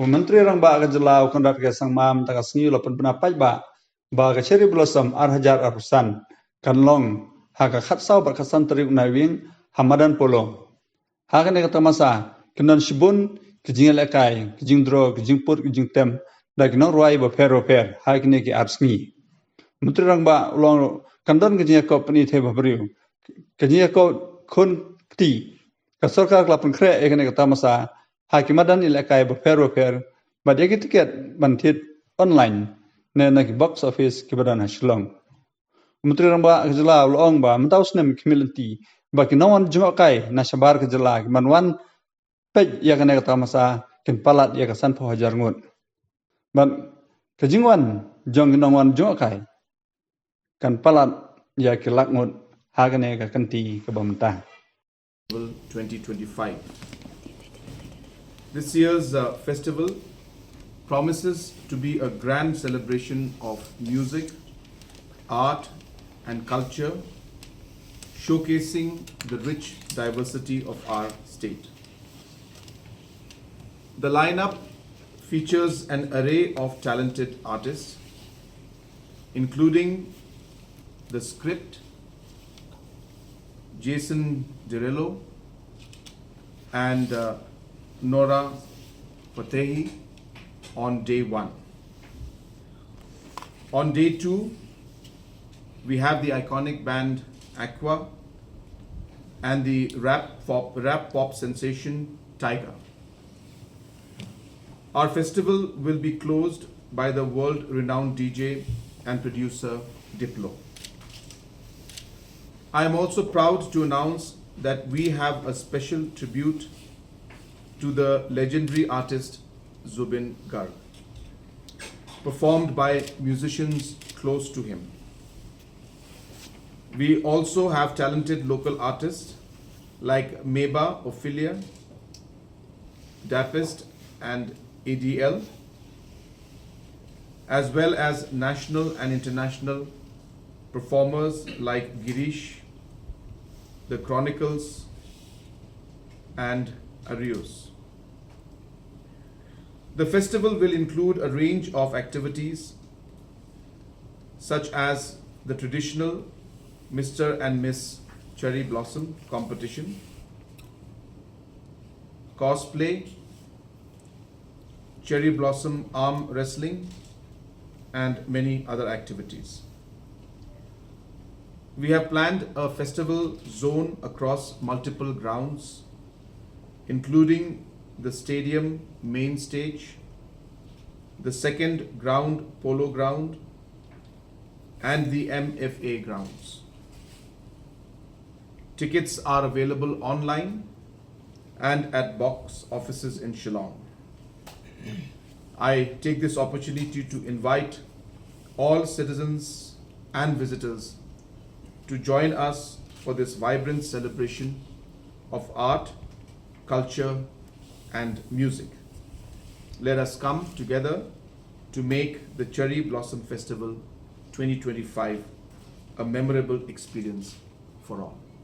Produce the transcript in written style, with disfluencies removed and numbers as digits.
Myntri Rangbah ke jylla Conrad K Sangma mtaka sengi lo Pynbna Pynbna ba ke cherry blossom arhajar arpusan kanlong haka khatsau berkesan terik nawing hamadan polo haka ne tamasa kenan shibun kijing lekai kijing dro kijing put kijing tem da kinong ruai ba fer haka ne ki arsngi Myntri Rangbah ulong kandon kijing ko pani the babriu kijing ko khon ti ka sarkar klapun kre ekane ka tamasa hakimadan ilekai ba fer ba dia tiket bantit online ne na ki box office ki badan hasilong Myntri Rangbah ke jylla ulong ba mentaus nem kimilenti ba ki nawan jungakai na sabar ke jylla manwan pej ya kane ka tamasa kin palat ya ka san pho hajar ngut ban kejingwan jong nawan jungakai kan palat ya ki lak ngut hagane ka kanti ka bamta 2025. This year's festival promises to be a grand celebration of music, art and culture, showcasing the rich diversity of our state. The lineup features an array of talented artists, including The Script, Jason Derulo, and Nora Fatehi on day 1. On day 2, we have the iconic band Aqua and the rap pop sensation Tiger. Our festival will be closed by the world-renowned DJ and producer Diplo. I am also proud to announce that we have a special tribute to the legendary artist Zubin Garg, performed by musicians close to him. We also have talented local artists like Meba Ophelia, Dapist and ADL, as well as national and international performers like Girish, The Chronicles, and Arius. The festival will include a range of activities such as the traditional Mr. and Miss Cherry Blossom competition, cosplay, cherry blossom arm wrestling, and many other activities. We have planned a festival zone across multiple grounds, including the stadium main stage, the second ground polo ground, and the MFA grounds. Tickets are available online and at box offices in Shillong. I take this opportunity to invite all citizens and visitors to join us for this vibrant celebration of art, culture, and music. Let us come together to make the Cherry Blossom Festival 2025 a memorable experience for all.